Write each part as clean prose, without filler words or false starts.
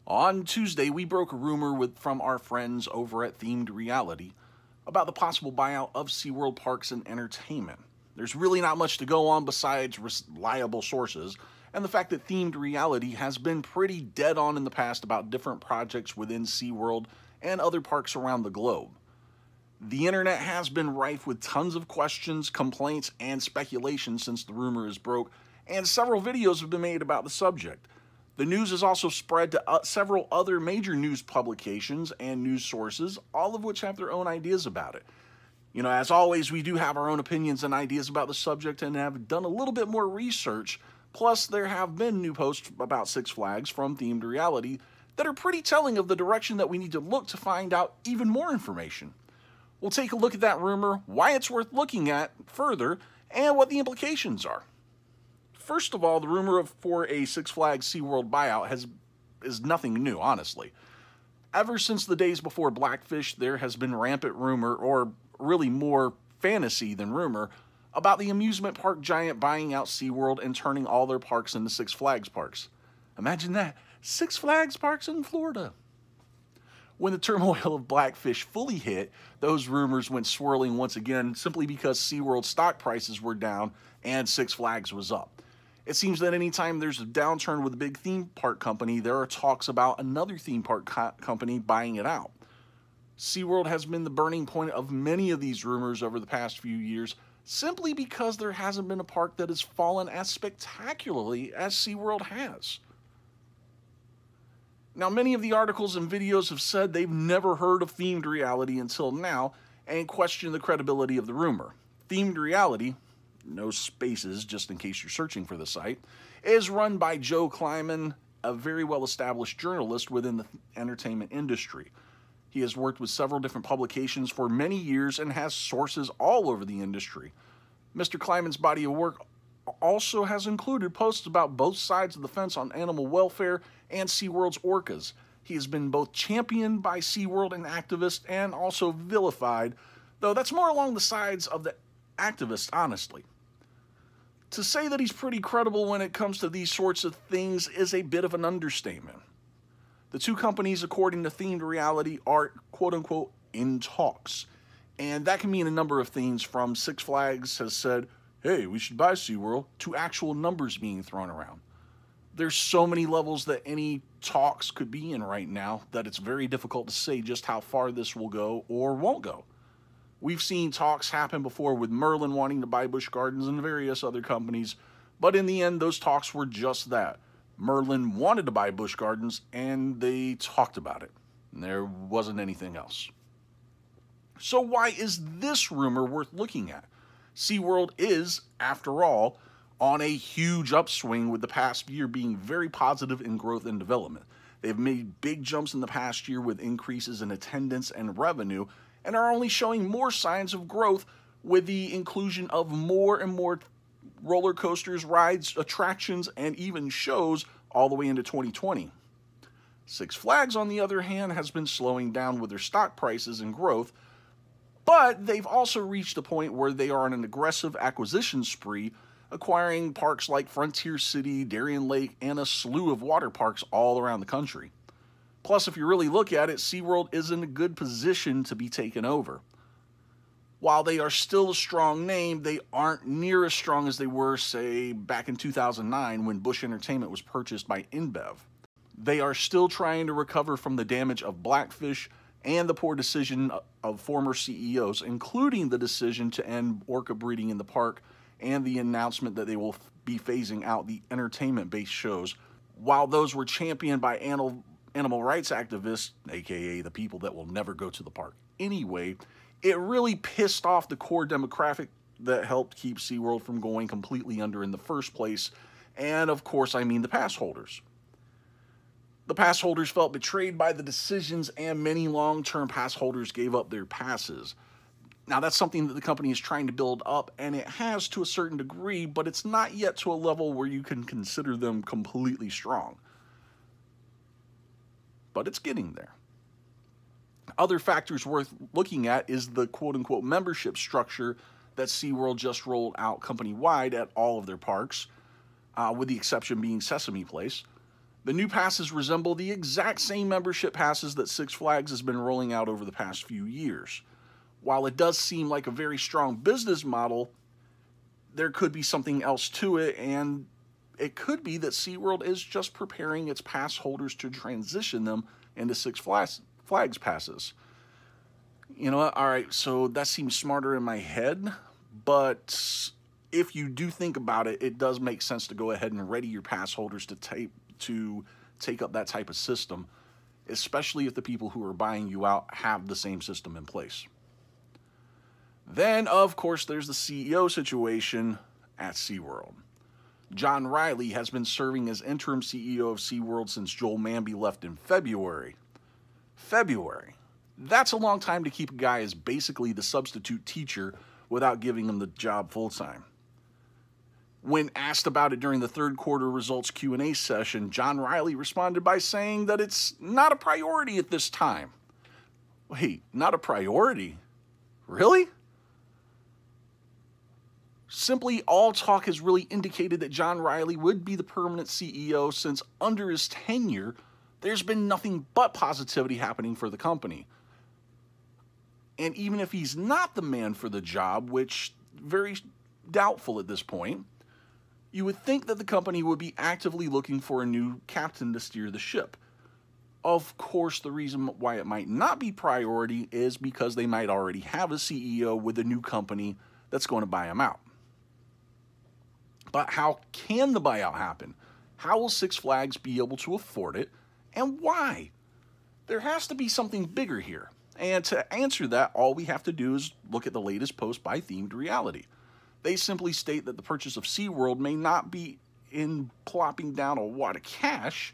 On Tuesday, we broke a rumor from our friends over at Themed Reality about the possible buyout of SeaWorld Parks and Entertainment. There's really not much to go on besides reliable sources, and the fact that Themed Reality has been pretty dead on in the past about different projects within SeaWorld and other parks around the globe. The internet has been rife with tons of questions, complaints, and speculation since the rumor is broke, and several videos have been made about the subject. The news has also spread to several other major news publications and news sources, all of which have their own ideas about it. You know, as always, we do have our own opinions and ideas about the subject and have done a little bit more research. Plus, there have been new posts about Six Flags from Themed Reality that are pretty telling of the direction that we need to look to find out even more information. We'll take a look at that rumor, why it's worth looking at further, and what the implications are. First of all, the rumor for a Six Flags SeaWorld buyout is nothing new, honestly. Ever since the days before Blackfish, there has been rampant rumor, or really more fantasy than rumor, about the amusement park giant buying out SeaWorld and turning all their parks into Six Flags parks. Imagine that, Six Flags parks in Florida. When the turmoil of Blackfish fully hit, those rumors went swirling once again simply because SeaWorld stock prices were down and Six Flags was up. It seems that anytime there's a downturn with a big theme park company, there are talks about another theme park company buying it out. SeaWorld has been the burning point of many of these rumors over the past few years, simply because there hasn't been a park that has fallen as spectacularly as SeaWorld has. Now, many of the articles and videos have said they've never heard of Themed Reality until now and question the credibility of the rumor. Themed Reality, no spaces just in case you're searching for the site, is run by Joe Kleiman, a very well-established journalist within the entertainment industry. He has worked with several different publications for many years and has sources all over the industry. Mr. Kleiman's body of work also has included posts about both sides of the fence on animal welfare and SeaWorld's orcas. He has been both championed by SeaWorld and activists and also vilified, though that's more along the sides of the activists, honestly. To say that he's pretty credible when it comes to these sorts of things is a bit of an understatement. The two companies, according to Themed Reality, are quote-unquote in talks. And that can mean a number of things, from Six Flags has said, hey, we should buy SeaWorld, to actual numbers being thrown around. There's so many levels that any talks could be in right now that it's very difficult to say just how far this will go or won't go. We've seen talks happen before with Merlin wanting to buy Busch Gardens and various other companies, but in the end, those talks were just that. Merlin wanted to buy Busch Gardens, and they talked about it. And there wasn't anything else. So why is this rumor worth looking at? SeaWorld is, after all, on a huge upswing, with the past year being very positive in growth and development. They've made big jumps in the past year with increases in attendance and revenue, and are only showing more signs of growth with the inclusion of more and more roller coasters, rides, attractions, and even shows all the way into 2020. Six Flags, on the other hand, has been slowing down with their stock prices and growth, but they've also reached a point where they are on an aggressive acquisition spree, acquiring parks like Frontier City, Darien Lake, and a slew of water parks all around the country. Plus, if you really look at it, SeaWorld is in a good position to be taken over. While they are still a strong name, they aren't near as strong as they were, say, back in 2009 when Busch Entertainment was purchased by InBev. They are still trying to recover from the damage of Blackfish and the poor decision of former CEOs, including the decision to end orca breeding in the park and the announcement that they will be phasing out the entertainment-based shows. While those were championed by animal rights activists, aka the people that will never go to the park anyway, it really pissed off the core demographic that helped keep SeaWorld from going completely under in the first place, and of course I mean the pass holders. The pass holders felt betrayed by the decisions, and many long-term pass holders gave up their passes. Now, that's something that the company is trying to build up, and it has to a certain degree, but it's not yet to a level where you can consider them completely strong. But it's getting there. Other factors worth looking at is the quote-unquote membership structure that SeaWorld just rolled out company-wide at all of their parks, with the exception being Sesame Place. The new passes resemble the exact same membership passes that Six Flags has been rolling out over the past few years. While it does seem like a very strong business model, there could be something else to it, and it could be that SeaWorld is just preparing its pass holders to transition them into Six Flags passes. You know what? All right, so that seems smarter in my head, but if you do think about it, it does make sense to go ahead and ready your pass holders to take up that type of system, especially if the people who are buying you out have the same system in place. Then, of course, there's the CEO situation at SeaWorld. John Riley has been serving as interim CEO of SeaWorld since Joel Manby left in February. That's a long time to keep a guy as basically the substitute teacher without giving him the job full-time. When asked about it during the third quarter results Q&A session, John Riley responded by saying that it's not a priority at this time. Wait, not a priority? Really? Simply, all talk has really indicated that John Riley would be the permanent CEO, since under his tenure, there's been nothing but positivity happening for the company. And even if he's not the man for the job, which very doubtful at this point, you would think that the company would be actively looking for a new captain to steer the ship. Of course, the reason why it might not be priority is because they might already have a CEO with a new company that's going to buy him out. But how can the buyout happen? How will Six Flags be able to afford it, and why? There has to be something bigger here. And to answer that, all we have to do is look at the latest post by Themed Reality. They simply state that the purchase of SeaWorld may not be in plopping down a wad of cash,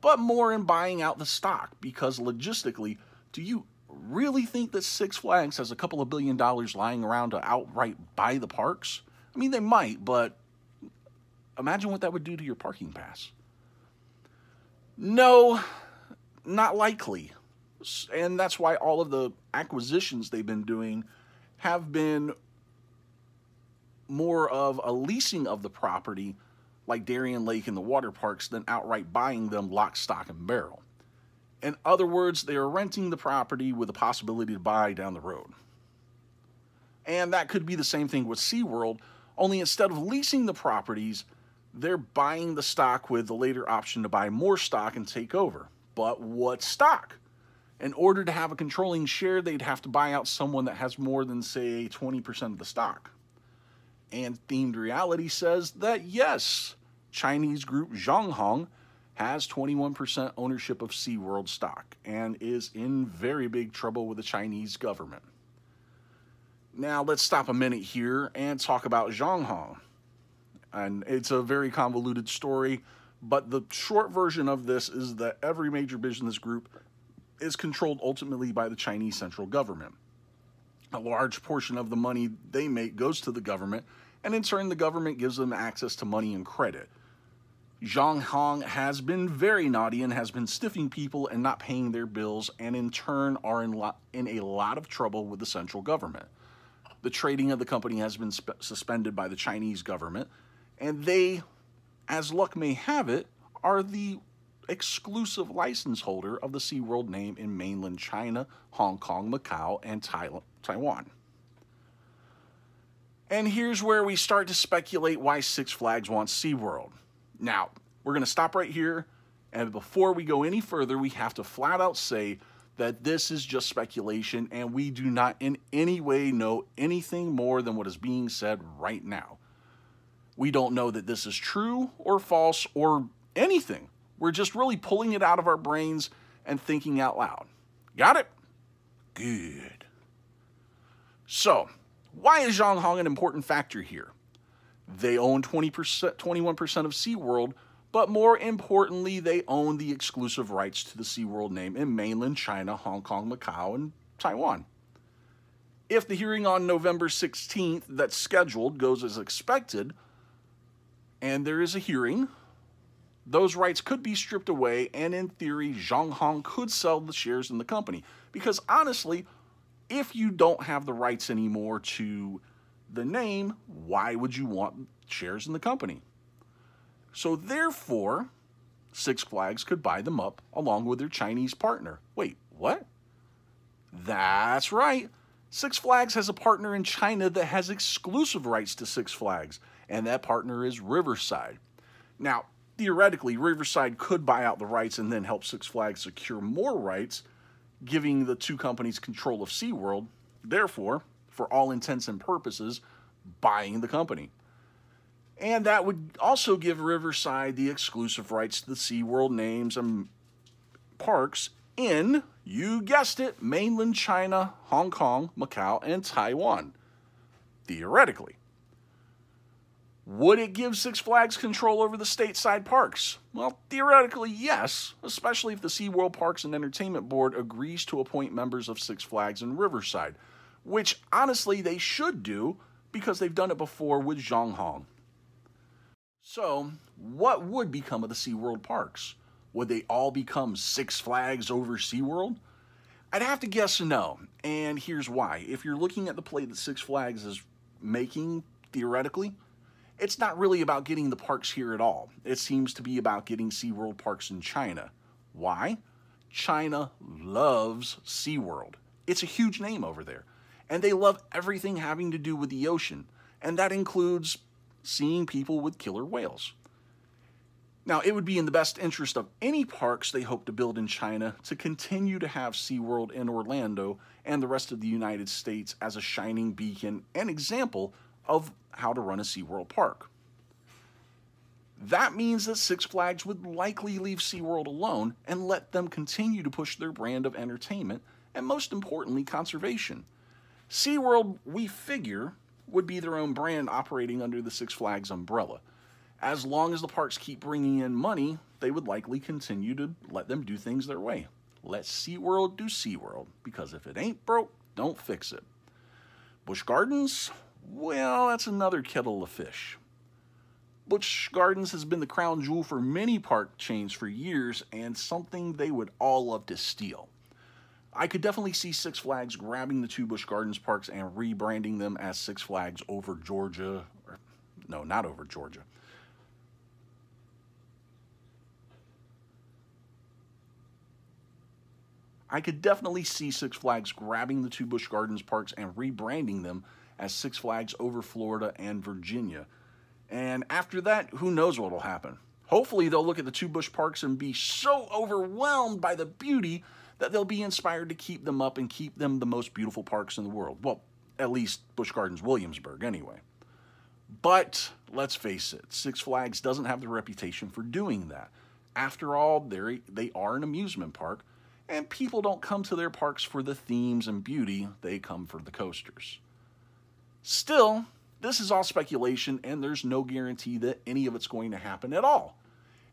but more in buying out the stock, because logistically, do you really think that Six Flags has a couple of $1 billion lying around to outright buy the parks? I mean, they might, but imagine what that would do to your parking pass. No, not likely. And that's why all of the acquisitions they've been doing have been more of a leasing of the property, like Darien Lake and the water parks, than outright buying them lock, stock, and barrel. In other words, they are renting the property with the possibility to buy down the road. And that could be the same thing with SeaWorld, only instead of leasing the properties, they're buying the stock with the later option to buy more stock and take over. But what stock? In order to have a controlling share, they'd have to buy out someone that has more than, say, 20% of the stock. And Themed Reality says that, yes, Chinese group Zhonghong has 21% ownership of SeaWorld stock and is in very big trouble with the Chinese government. Now, let's stop a minute here and talk about Zhonghong. And it's a very convoluted story, but the short version of this is that every major business group is controlled ultimately by the Chinese central government. A large portion of the money they make goes to the government, and in turn the government gives them access to money and credit. Zhonghong has been very naughty and has been stiffing people and not paying their bills, and in turn are in a lot of trouble with the central government. The trading of the company has been suspended by the Chinese government, and they, as luck may have it, are the exclusive license holder of the SeaWorld name in mainland China, Hong Kong, Macau, and Taiwan. And here's where we start to speculate why Six Flags wants SeaWorld. Now, we're going to stop right here, and before we go any further, we have to flat out say that this is just speculation, and we do not in any way know anything more than what is being said right now. We don't know that this is true or false or anything. We're just really pulling it out of our brains and thinking out loud. Got it? Good. So, why is Zhonghong an important factor here? They own 21% of SeaWorld, but more importantly, they own the exclusive rights to the SeaWorld name in mainland China, Hong Kong, Macau, and Taiwan. If the hearing on November 16th that's scheduled goes as expected, and there is a hearing, those rights could be stripped away, and in theory, Zhonghong could sell the shares in the company. Because honestly, if you don't have the rights anymore to the name, why would you want shares in the company? So therefore, Six Flags could buy them up along with their Chinese partner. Wait, what? That's right. Six Flags has a partner in China that has exclusive rights to Six Flags, and that partner is Riverside. Now, theoretically, Riverside could buy out the rights and then help Six Flags secure more rights, giving the two companies control of SeaWorld, therefore, for all intents and purposes, buying the company. And that would also give Riverside the exclusive rights to the SeaWorld names and parks in, you guessed it, mainland China, Hong Kong, Macau, and Taiwan. Theoretically. Would it give Six Flags control over the stateside parks? Well, theoretically, yes, especially if the SeaWorld Parks and Entertainment Board agrees to appoint members of Six Flags and Riverside, which honestly they should do because they've done it before with Zhonghong. So, what would become of the SeaWorld parks? Would they all become Six Flags over SeaWorld? I'd have to guess no, and here's why. If you're looking at the play that Six Flags is making, theoretically, it's not really about getting the parks here at all. It seems to be about getting SeaWorld parks in China. Why? China loves SeaWorld. It's a huge name over there, and they love everything having to do with the ocean, and that includes seeing people with killer whales. Now, it would be in the best interest of any parks they hope to build in China to continue to have SeaWorld in Orlando and the rest of the United States as a shining beacon and example of how to run a SeaWorld park. That means that Six Flags would likely leave SeaWorld alone and let them continue to push their brand of entertainment and, most importantly, conservation. SeaWorld, we figure, would be their own brand operating under the Six Flags umbrella. As long as the parks keep bringing in money, they would likely continue to let them do things their way. Let SeaWorld do SeaWorld, because if it ain't broke, don't fix it. Busch Gardens? Well, that's another kettle of fish. Busch Gardens has been the crown jewel for many park chains for years and something they would all love to steal. I could definitely see Six Flags grabbing the two Busch Gardens parks and rebranding them as Six Flags over Georgia. No, not over Georgia. I could definitely see Six Flags grabbing the two Busch Gardens parks and rebranding them as Six Flags over Florida and Virginia. And after that, who knows what will happen. Hopefully they'll look at the two Busch parks and be so overwhelmed by the beauty that they'll be inspired to keep them up and keep them the most beautiful parks in the world. Well, at least Busch Gardens Williamsburg anyway. But let's face it, Six Flags doesn't have the reputation for doing that. After all, they are an amusement park, and people don't come to their parks for the themes and beauty, they come for the coasters. Still, this is all speculation, and there's no guarantee that any of it's going to happen at all.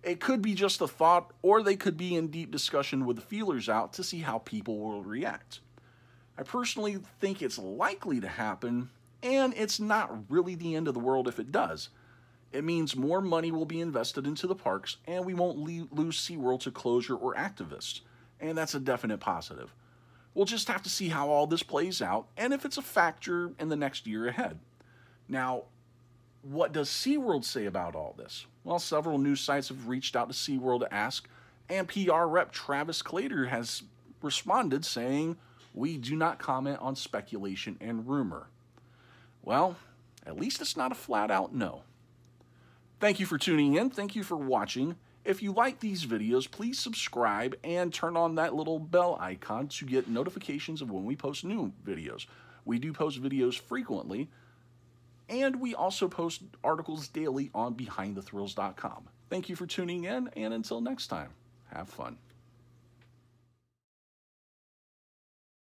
It could be just a thought, or they could be in deep discussion with the feelers out to see how people will react. I personally think it's likely to happen, and it's not really the end of the world if it does. It means more money will be invested into the parks, and we won't lose SeaWorld to closure or activists. And that's a definite positive. We'll just have to see how all this plays out and if it's a factor in the next year ahead. Now, what does SeaWorld say about all this? Well, several news sites have reached out to SeaWorld to ask, and PR rep Travis Clater has responded saying, "We do not comment on speculation and rumor." Well, at least it's not a flat-out no. Thank you for tuning in. Thank you for watching. If you like these videos, please subscribe and turn on that little bell icon to get notifications of when we post new videos. We do post videos frequently, and we also post articles daily on BehindTheThrills.com. Thank you for tuning in, and until next time, have fun.